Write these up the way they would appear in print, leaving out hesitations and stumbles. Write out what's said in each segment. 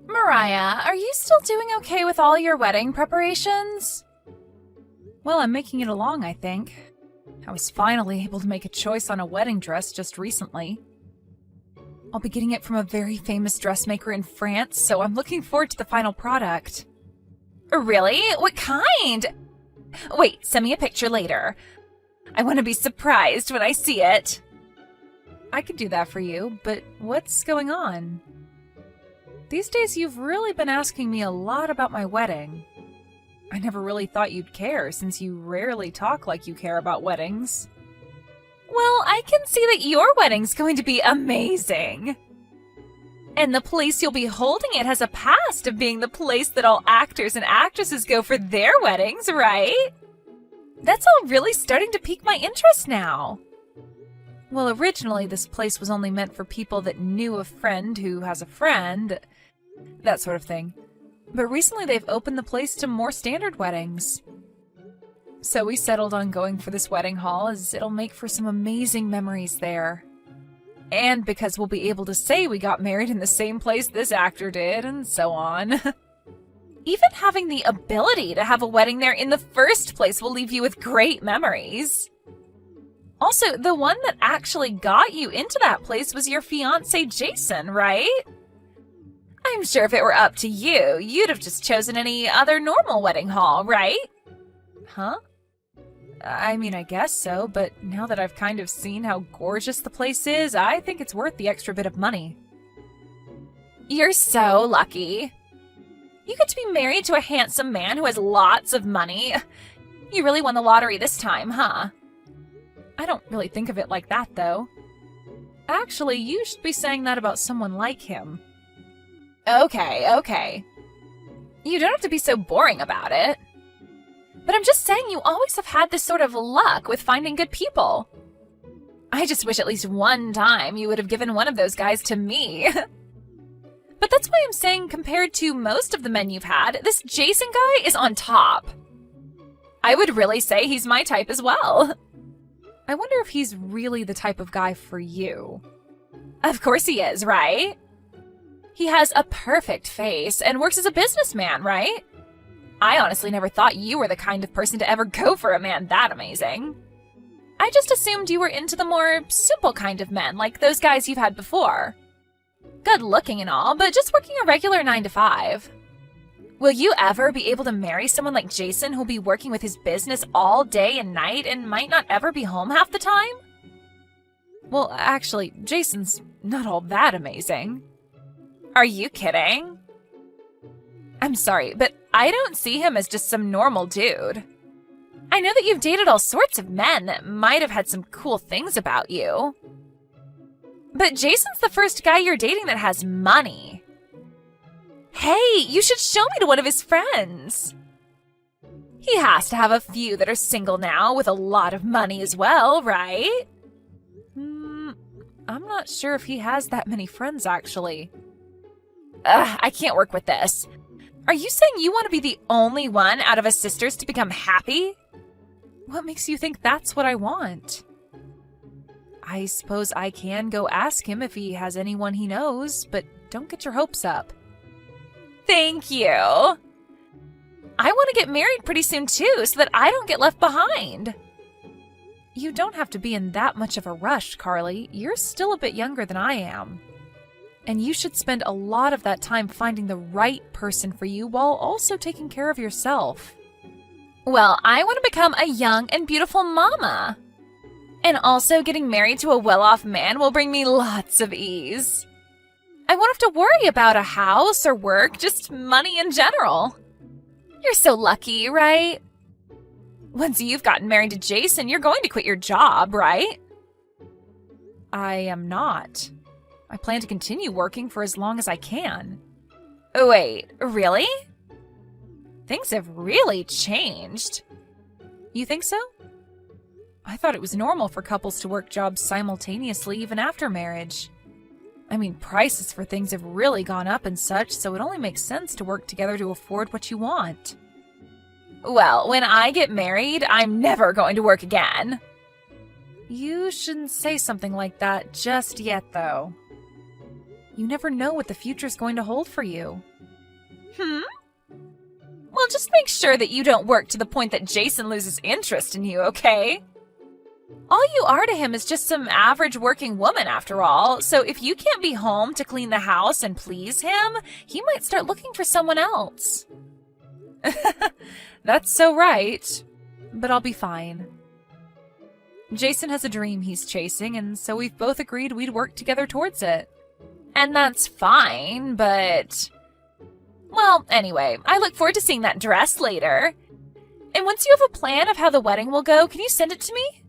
Mariah, are you still doing okay with all your wedding preparations? Well, I'm making it along, I think. I was finally able to make a choice on a wedding dress just recently. I'll be getting it from a very famous dressmaker in France, so I'm looking forward to the final product. Really? What kind? Wait, send me a picture later. I want to be surprised when I see it. I could do that for you, but what's going on? These days you've really been asking me a lot about my wedding. I never really thought you'd care, since you rarely talk like you care about weddings. Well, I can see that your wedding's going to be amazing. And the place you'll be holding it has a past of being the place that all actors and actresses go for their weddings, right? That's all really starting to pique my interest now. Well, originally this place was only meant for people that knew a friend who has a friend, that sort of thing. But recently they've opened the place to more standard weddings. So we settled on going for this wedding hall as it'll make for some amazing memories there. And because we'll be able to say we got married in the same place this actor did, and so on. Even having the ability to have a wedding there in the first place will leave you with great memories. Also, the one that actually got you into that place was your fiancé, Jason, right? I'm sure if it were up to you, you'd have just chosen any other normal wedding hall, right? Huh? I mean, I guess so, but now that I've kind of seen how gorgeous the place is, I think it's worth the extra bit of money. You're so lucky. You get to be married to a handsome man who has lots of money. You really won the lottery this time, huh? I don't really think of it like that, though. Actually, you should be saying that about someone like him. Okay. You don't have to be so boring about it. But I'm just saying you always have had this sort of luck with finding good people. I just wish at least one time you would have given one of those guys to me. But that's why I'm saying compared to most of the men you've had, this Jason guy is on top. I would really say he's my type as well. I wonder if he's really the type of guy for you. Of course he is, right? He has a perfect face and works as a businessman, right? I honestly never thought you were the kind of person to ever go for a man that amazing. I just assumed you were into the more simple kind of men, like those guys you've had before. Good looking and all, but just working a regular 9-to-5. Will you ever be able to marry someone like Jason who'll be working with his business all day and night and might not ever be home half the time? Well, actually, Jason's not all that amazing. Are you kidding? I'm sorry, but I don't see him as just some normal dude. I know that you've dated all sorts of men that might have had some cool things about you. But Jason's the first guy you're dating that has money. Hey, you should show me to one of his friends. He has to have a few that are single now with a lot of money as well, right? I'm not sure if he has that many friends, actually. I can't work with this. Are you saying you want to be the only one out of us sisters to become happy? What makes you think that's what I want? I suppose I can go ask him if he has anyone he knows, but don't get your hopes up. Thank you. I want to get married pretty soon too, so that I don't get left behind. You don't have to be in that much of a rush, Carly. You're still a bit younger than I am. And you should spend a lot of that time finding the right person for you while also taking care of yourself. Well, I want to become a young and beautiful mama. And also getting married to a well-off man will bring me lots of ease. I won't have to worry about a house or work, just money in general. You're so lucky, right? Once you've gotten married to Jason, you're going to quit your job, right? I am not. I plan to continue working for as long as I can. Wait, really? Things have really changed. You think so? I thought it was normal for couples to work jobs simultaneously even after marriage. I mean, prices for things have really gone up and such, so it only makes sense to work together to afford what you want. Well, when I get married, I'm never going to work again. You shouldn't say something like that just yet, though. You never know what the future's going to hold for you. Well, just make sure that you don't work to the point that Jason loses interest in you, okay? All you are to him is just some average working woman after all, so if you can't be home to clean the house and please him, he might start looking for someone else. That's so right, but I'll be fine. Jason has a dream he's chasing, and so we've both agreed we'd work together towards it. And that's fine, but... Well, anyway, I look forward to seeing that dress later. And once you have a plan of how the wedding will go, can you send it to me?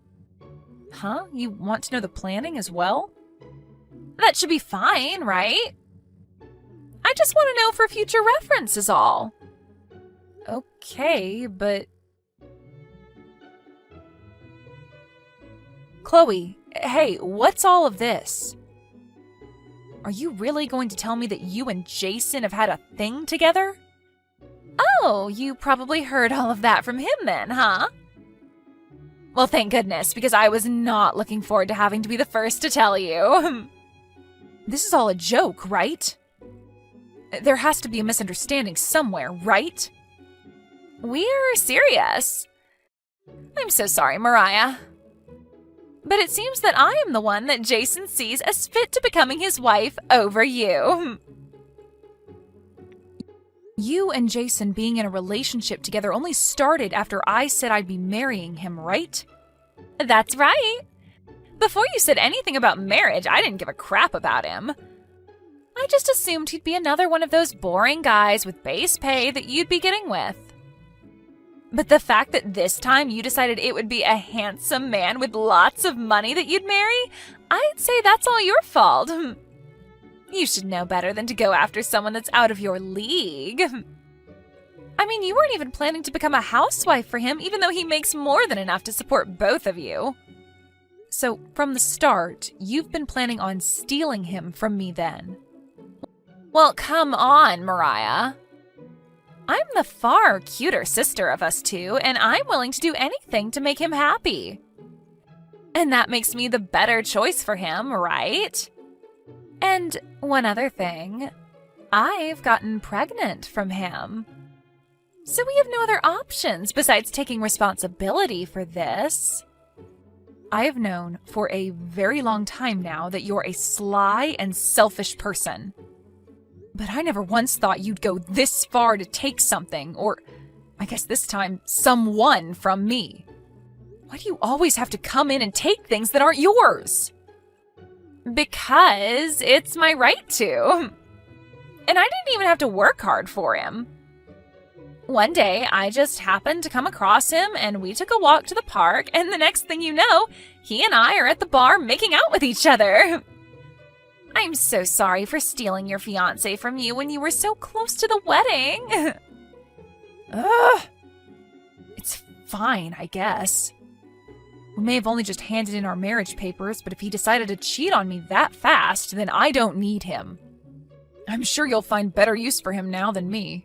Huh? You want to know the planning as well? That should be fine, right? I just want to know for future reference is all. Okay, but... Chloe, hey, what's all of this? Are you really going to tell me that you and Jason have had a thing together? Oh, you probably heard all of that from him then, huh? Well, thank goodness, because I was not looking forward to having to be the first to tell you. This is all a joke, right? There has to be a misunderstanding somewhere, right? We're serious. I'm so sorry, Mariah. But it seems that I am the one that Jason sees as fit to becoming his wife over you. You and Jason being in a relationship together only started after I said I'd be marrying him, right? That's right. Before you said anything about marriage, I didn't give a crap about him. I just assumed he'd be another one of those boring guys with base pay that you'd be getting with. But the fact that this time you decided it would be a handsome man with lots of money that you'd marry, I'd say that's all your fault. You should know better than to go after someone that's out of your league. I mean, you weren't even planning to become a housewife for him, even though he makes more than enough to support both of you. So, from the start, you've been planning on stealing him from me then? Well, come on, Mariah. I'm the far cuter sister of us two, and I'm willing to do anything to make him happy. And that makes me the better choice for him, right? And one other thing, I've gotten pregnant from him. So we have no other options besides taking responsibility for this. I have known for a very long time now that you're a sly and selfish person. But I never once thought you'd go this far to take something, or I guess this time, someone from me. Why do you always have to come in and take things that aren't yours? Because it's my right to. And I didn't even have to work hard for him. One day, I just happened to come across him, and we took a walk to the park, and the next thing you know, he and I are at the bar making out with each other. I'm so sorry for stealing your fiancé from you when you were so close to the wedding. Ugh. It's fine, I guess. We may have only just handed in our marriage papers, but if he decided to cheat on me that fast, then I don't need him. I'm sure you'll find better use for him now than me.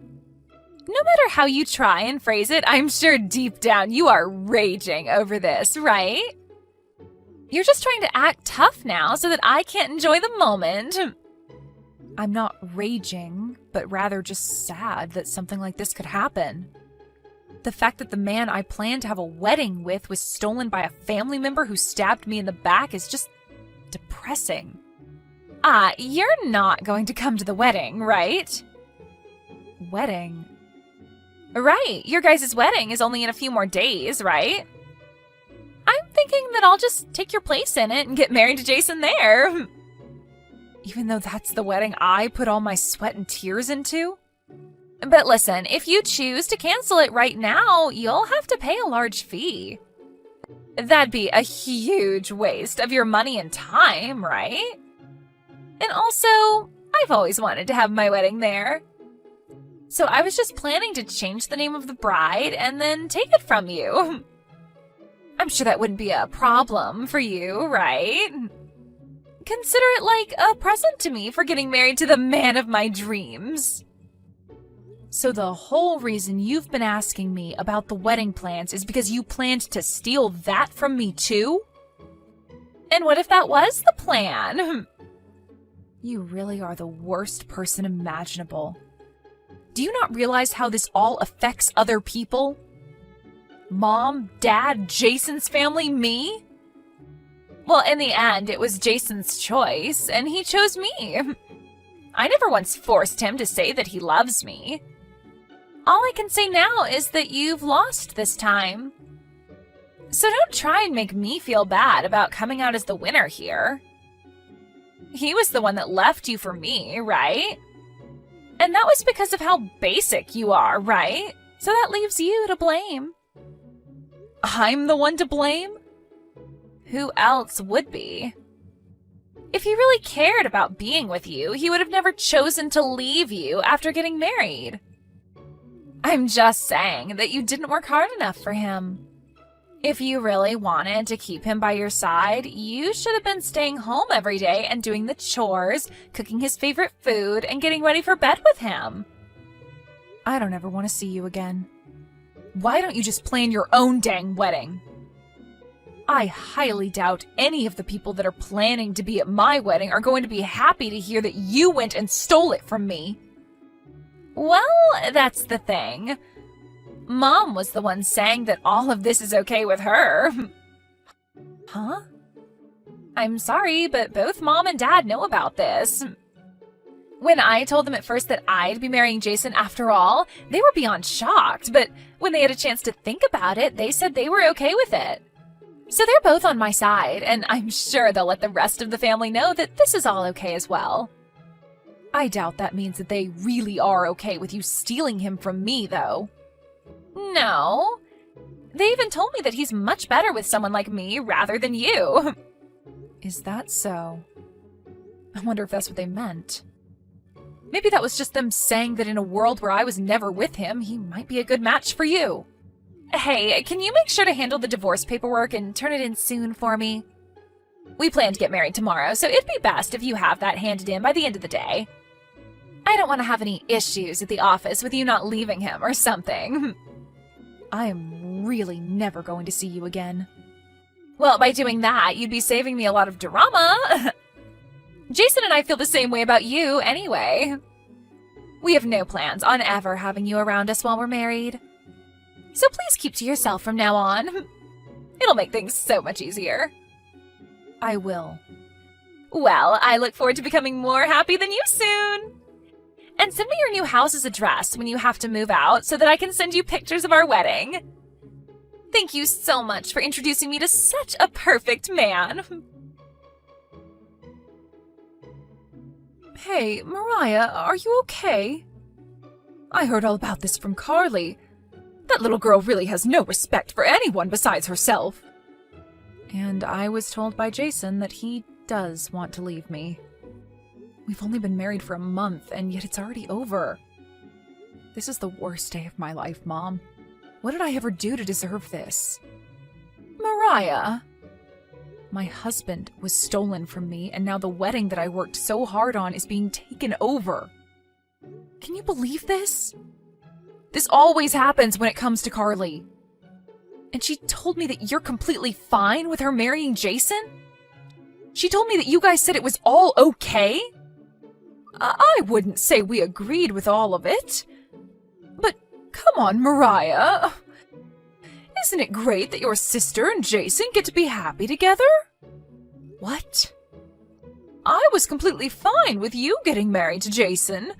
No matter how you try and phrase it, I'm sure deep down you are raging over this, right? You're just trying to act tough now so that I can't enjoy the moment. I'm not raging, but rather just sad that something like this could happen. The fact that the man I planned to have a wedding with was stolen by a family member who stabbed me in the back is just depressing. You're not going to come to the wedding, right? Wedding? Right, your guys' wedding is only in a few more days, right? I'm thinking that I'll just take your place in it and get married to Jason there. Even though that's the wedding I put all my sweat and tears into? But listen, if you choose to cancel it right now, you'll have to pay a large fee. That'd be a huge waste of your money and time, right? And also, I've always wanted to have my wedding there. So I was just planning to change the name of the bride and then take it from you. I'm sure that wouldn't be a problem for you, right? Consider it like a present to me for getting married to the man of my dreams. So the whole reason you've been asking me about the wedding plans is because you planned to steal that from me too? And what if that was the plan? You really are the worst person imaginable. Do you not realize how this all affects other people? Mom, Dad, Jason's family, me? Well, in the end, it was Jason's choice, and he chose me. I never once forced him to say that he loves me. All I can say now is that you've lost this time. So don't try and make me feel bad about coming out as the winner here. He was the one that left you for me, right? And that was because of how basic you are, right? So that leaves you to blame. I'm the one to blame? Who else would be? If he really cared about being with you, he would have never chosen to leave you after getting married. I'm just saying that you didn't work hard enough for him. If you really wanted to keep him by your side, you should have been staying home every day and doing the chores, cooking his favorite food, and getting ready for bed with him. I don't ever want to see you again. Why don't you just plan your own dang wedding? I highly doubt any of the people that are planning to be at my wedding are going to be happy to hear that you went and stole it from me. Well, that's the thing. Mom was the one saying that all of this is okay with her. Huh? I'm sorry, but both Mom and Dad know about this. When I told them at first that I'd be marrying Jason after all, they were beyond shocked, but when they had a chance to think about it, they said they were okay with it. So they're both on my side, and I'm sure they'll let the rest of the family know that this is all okay as well. I doubt that means that they really are okay with you stealing him from me, though. No. They even told me that he's much better with someone like me rather than you. Is that so? I wonder if that's what they meant. Maybe that was just them saying that in a world where I was never with him, he might be a good match for you. Hey, can you make sure to handle the divorce paperwork and turn it in soon for me? We plan to get married tomorrow, so it'd be best if you have that handed in by the end of the day. I don't want to have any issues at the office with you not leaving him or something. I am really never going to see you again. Well, by doing that, you'd be saving me a lot of drama. Jason and I feel the same way about you anyway. We have no plans on ever having you around us while we're married. So please keep to yourself from now on. It'll make things so much easier. I will. Well, I look forward to becoming more happy than you soon. And send me your new house's address when you have to move out so that I can send you pictures of our wedding. Thank you so much for introducing me to such a perfect man. Hey, Mariah, are you okay? I heard all about this from Carly. That little girl really has no respect for anyone besides herself. And I was told by Jason that he does want to leave me. We've only been married for a month, and yet it's already over. This is the worst day of my life, Mom. What did I ever do to deserve this? Mariah! My husband was stolen from me, and now the wedding that I worked so hard on is being taken over. Can you believe this? This always happens when it comes to Carly. And she told me that you're completely fine with her marrying Jason? She told me that you guys said it was all okay? I wouldn't say we agreed with all of it. But come on, Mariah. Isn't it great that your sister and Jason get to be happy together? What? I was completely fine with you getting married to Jason,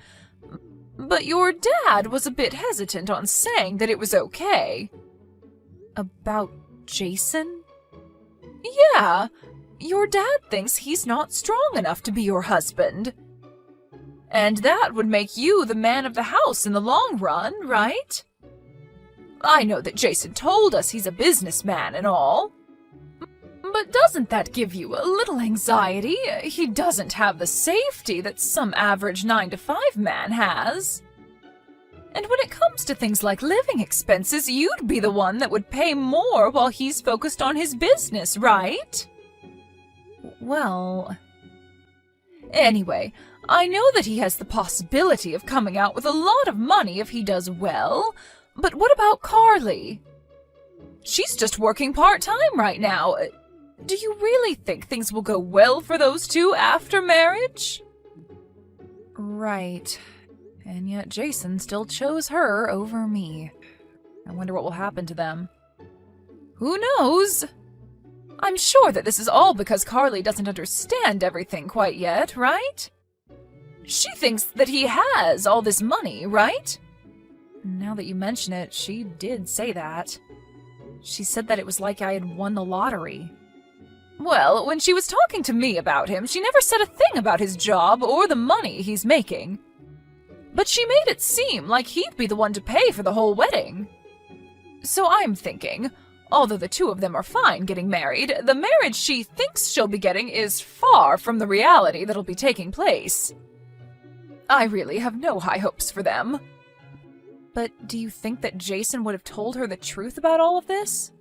but your dad was a bit hesitant on saying that it was okay. About Jason? Yeah, your dad thinks he's not strong enough to be your husband. And that would make you the man of the house in the long run, right? I know that Jason told us he's a businessman and all. But doesn't that give you a little anxiety? He doesn't have the safety that some average 9-to-5 man has. And when it comes to things like living expenses, you'd be the one that would pay more while he's focused on his business, right? Well... Anyway, I know that he has the possibility of coming out with a lot of money if he does well, but what about Carly? She's just working part-time right now. Do you really think things will go well for those two after marriage? Right. And yet Jason still chose her over me. I wonder what will happen to them. Who knows? I'm sure that this is all because Carly doesn't understand everything quite yet, right? She thinks that he has all this money, right? Now that you mention it, she did say that. She said that it was like I had won the lottery. Well, when she was talking to me about him, she never said a thing about his job or the money he's making. But she made it seem like he'd be the one to pay for the whole wedding. So I'm thinking, although the two of them are fine getting married, the marriage she thinks she'll be getting is far from the reality that'll be taking place. I really have no high hopes for them. But do you think that Jason would have told her the truth about all of this?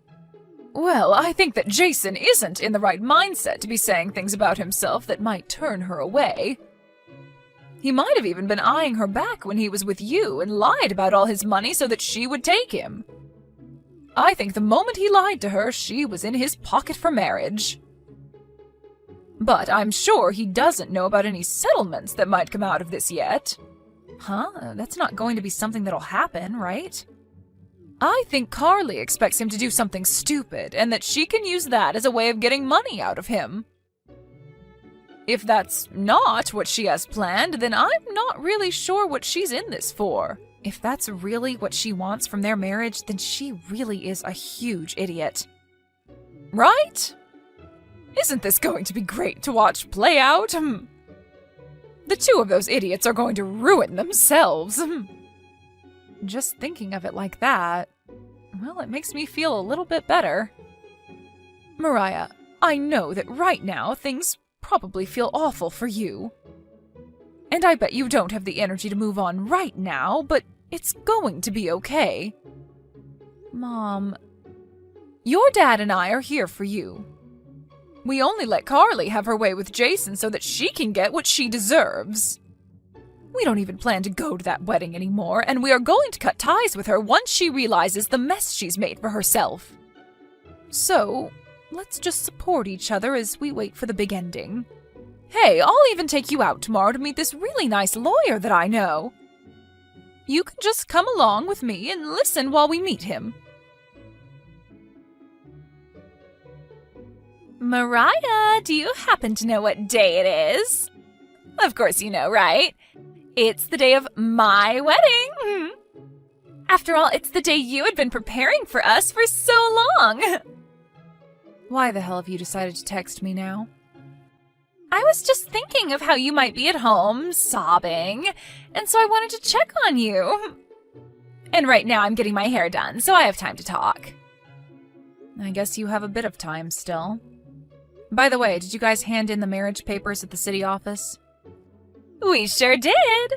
Well, I think that Jason isn't in the right mindset to be saying things about himself that might turn her away. He might have even been eyeing her back when he was with you and lied about all his money so that she would take him. I think the moment he lied to her, she was in his pocket for marriage. But I'm sure he doesn't know about any settlements that might come out of this yet. Huh? That's not going to be something that'll happen, right? I think Carly expects him to do something stupid, and that she can use that as a way of getting money out of him. If that's not what she has planned, then I'm not really sure what she's in this for. If that's really what she wants from their marriage, then she really is a huge idiot. Right? Isn't this going to be great to watch play out? The two of those idiots are going to ruin themselves. Just thinking of it like that, well, it makes me feel a little bit better. Mariah, I know that right now things probably feel awful for you. And I bet you don't have the energy to move on right now, but it's going to be okay. Mom, your dad and I are here for you. We only let Carly have her way with Jason so that she can get what she deserves. We don't even plan to go to that wedding anymore, and we are going to cut ties with her once she realizes the mess she's made for herself. So, let's just support each other as we wait for the big ending. Hey, I'll even take you out tomorrow to meet this really nice lawyer that I know. You can just come along with me and listen while we meet him. Mariah, do you happen to know what day it is? Of course you know, right? It's the day of my wedding. After all, it's the day you had been preparing for us for so long. Why the hell have you decided to text me now? I was just thinking of how you might be at home, sobbing, and so I wanted to check on you. And right now I'm getting my hair done, so I have time to talk. I guess you have a bit of time still. By the way, did you guys hand in the marriage papers at the city office? We sure did.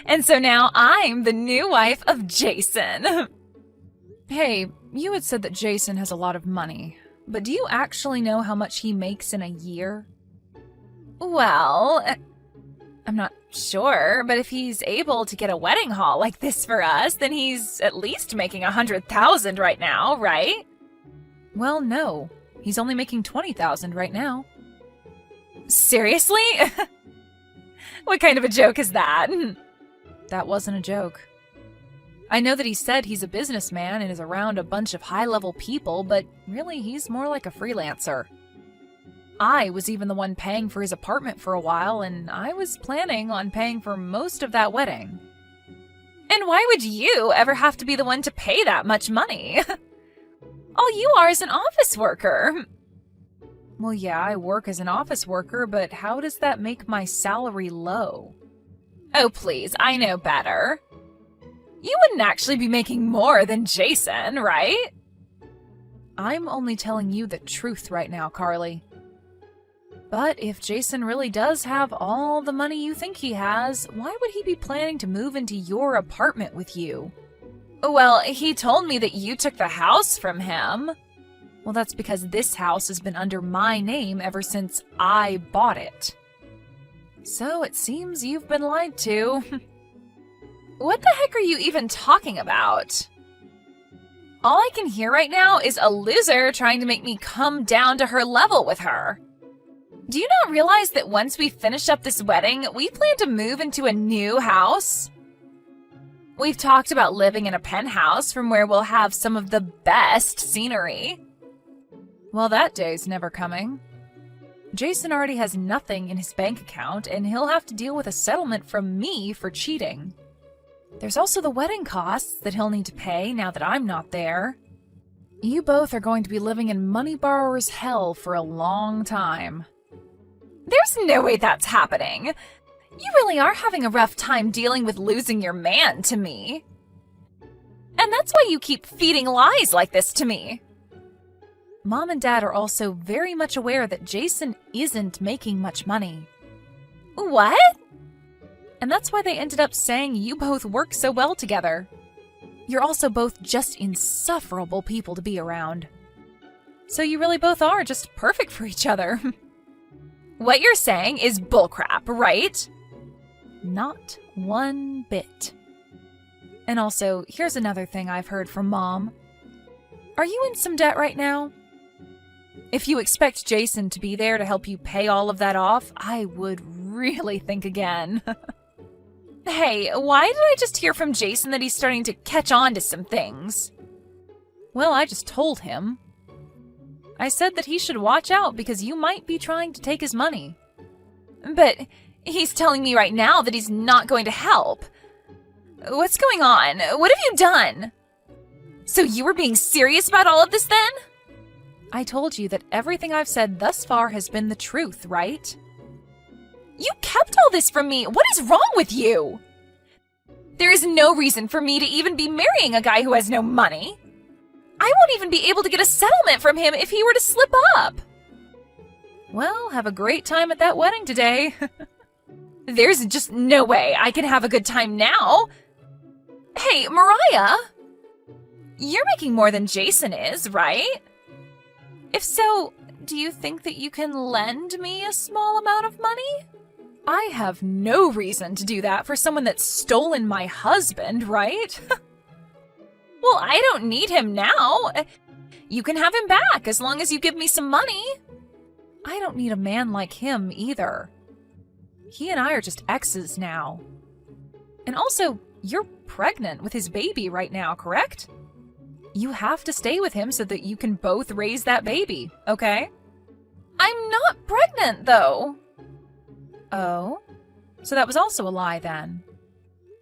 And so now I'm the new wife of Jason. Hey, you had said that Jason has a lot of money, but do you actually know how much he makes in a year? Well, I'm not sure, but if he's able to get a wedding hall like this for us, then he's at least making $100,000 right now, right? Well, no. He's only making $20,000 right now. Seriously? What kind of a joke is that? That wasn't a joke. I know that he said he's a businessman and is around a bunch of high-level people, but really he's more like a freelancer. I was even the one paying for his apartment for a while, and I was planning on paying for most of that wedding. And why would you ever have to be the one to pay that much money? All you are is an office worker. Well, yeah, I work as an office worker, but how does that make my salary low? Oh, please, I know better. You wouldn't actually be making more than Jason, right? I'm only telling you the truth right now, Carly. But if Jason really does have all the money you think he has, why would he be planning to move into your apartment with you? Well, he told me that you took the house from him. Well, that's because this house has been under my name ever since I bought it. So it seems you've been lied to. What the heck are you even talking about? All I can hear right now is a loser trying to make me come down to her level with her. Do you not realize that once we finish up this wedding, we plan to move into a new house? We've talked about living in a penthouse from where we'll have some of the best scenery. Well, that day's never coming. Jason already has nothing in his bank account, and he'll have to deal with a settlement from me for cheating. There's also the wedding costs that he'll need to pay now that I'm not there. You both are going to be living in money borrower's hell for a long time. There's no way that's happening. You really are having a rough time dealing with losing your man to me. And that's why you keep feeding lies like this to me. Mom and Dad are also very much aware that Jason isn't making much money. What? And that's why they ended up saying you both work so well together. You're also both just insufferable people to be around. So you really both are just perfect for each other. What you're saying is bullcrap, right? Not one bit. And also, here's another thing I've heard from Mom. Are you in some debt right now? If you expect Jason to be there to help you pay all of that off, I would really think again. Hey, why did I just hear from Jason that he's starting to catch on to some things? Well, I just told him. I said that he should watch out because you might be trying to take his money. But he's telling me right now that he's not going to help. What's going on? What have you done? So you were being serious about all of this then? I told you that everything I've said thus far has been the truth, right? You kept all this from me. What is wrong with you? There is no reason for me to even be marrying a guy who has no money. I won't even be able to get a settlement from him if he were to slip up. Well, have a great time at that wedding today. There's just no way I can have a good time now. Hey, Mariah, you're making more than Jason is, right? If so, do you think that you can lend me a small amount of money? I have no reason to do that for someone that's stolen my husband, right? Well, I don't need him now. You can have him back as long as you give me some money. I don't need a man like him either. He and I are just exes now. And also, you're pregnant with his baby right now, correct? You have to stay with him so that you can both raise that baby, okay? I'm not pregnant, though. Oh? So that was also a lie, then?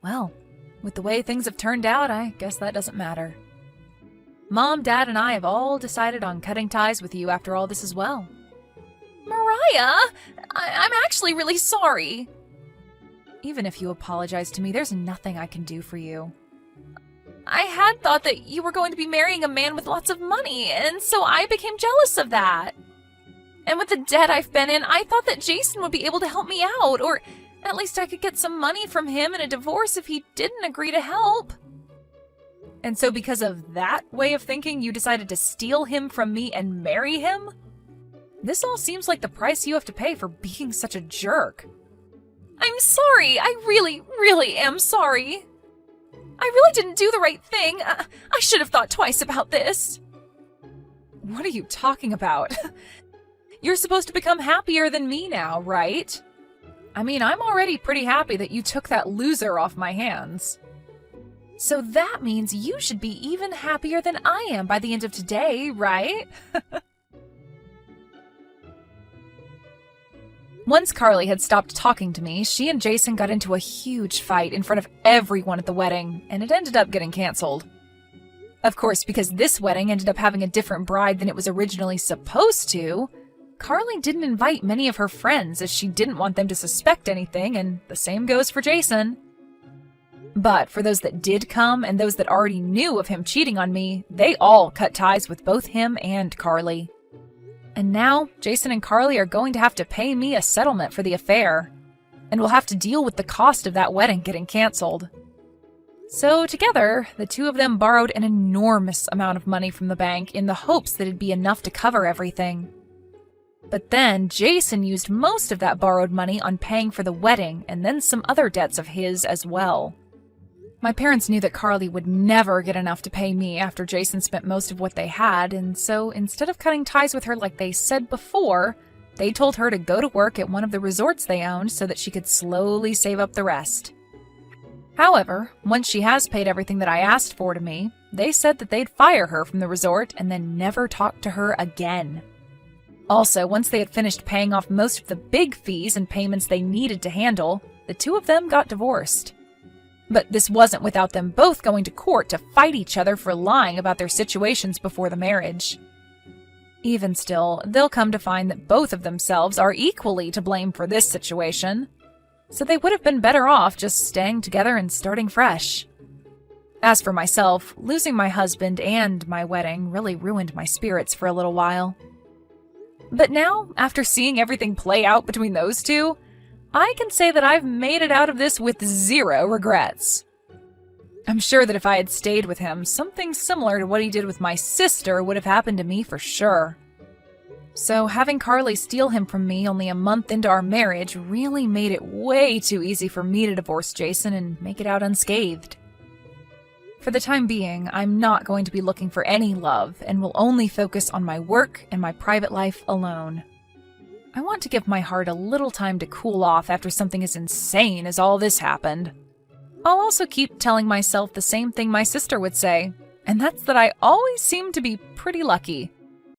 Well, with the way things have turned out, I guess that doesn't matter. Mom, Dad, and I have all decided on cutting ties with you after all this as well. Mariah, I'm actually really sorry. Even if you apologize to me, there's nothing I can do for you. I had thought that you were going to be marrying a man with lots of money, and so I became jealous of that. And with the debt I've been in, I thought that Jason would be able to help me out, or at least I could get some money from him in a divorce if he didn't agree to help. And so because of that way of thinking, you decided to steal him from me and marry him? This all seems like the price you have to pay for being such a jerk. I'm sorry. I really, really am sorry. I really didn't do the right thing. I should have thought twice about this. What are you talking about? You're supposed to become happier than me now, right? I mean, I'm already pretty happy that you took that loser off my hands. So that means you should be even happier than I am by the end of today, right? Once Carly had stopped talking to me, she and Jason got into a huge fight in front of everyone at the wedding, and it ended up getting canceled. Of course, because this wedding ended up having a different bride than it was originally supposed to, Carly didn't invite many of her friends as she didn't want them to suspect anything, and the same goes for Jason. But for those that did come and those that already knew of him cheating on me, they all cut ties with both him and Carly. And now, Jason and Carly are going to have to pay me a settlement for the affair, and will have to deal with the cost of that wedding getting canceled. So together, the two of them borrowed an enormous amount of money from the bank in the hopes that it'd be enough to cover everything. But then, Jason used most of that borrowed money on paying for the wedding and then some other debts of his as well. My parents knew that Carly would never get enough to pay me after Jason spent most of what they had, and so instead of cutting ties with her like they said before, They told her to go to work at one of the resorts they owned so that she could slowly save up the rest. However, once she has paid everything that I asked for to me, they said that they'd fire her from the resort and then never talk to her again. Also, once they had finished paying off most of the big fees and payments they needed to handle, the two of them got divorced. But this wasn't without them both going to court to fight each other for lying about their situations before the marriage. Even still, they'll come to find that both of themselves are equally to blame for this situation, so they would have been better off just staying together and starting fresh. As for myself, losing my husband and my wedding really ruined my spirits for a little while. But now, after seeing everything play out between those two, I can say that I've made it out of this with zero regrets. I'm sure that if I had stayed with him, something similar to what he did with my sister would have happened to me for sure. So having Carly steal him from me only a month into our marriage really made it way too easy for me to divorce Jason and make it out unscathed. For the time being, I'm not going to be looking for any love and will only focus on my work and my private life alone. I want to give my heart a little time to cool off after something as insane as all this happened. I'll also keep telling myself the same thing my sister would say, and that's that I always seem to be pretty lucky.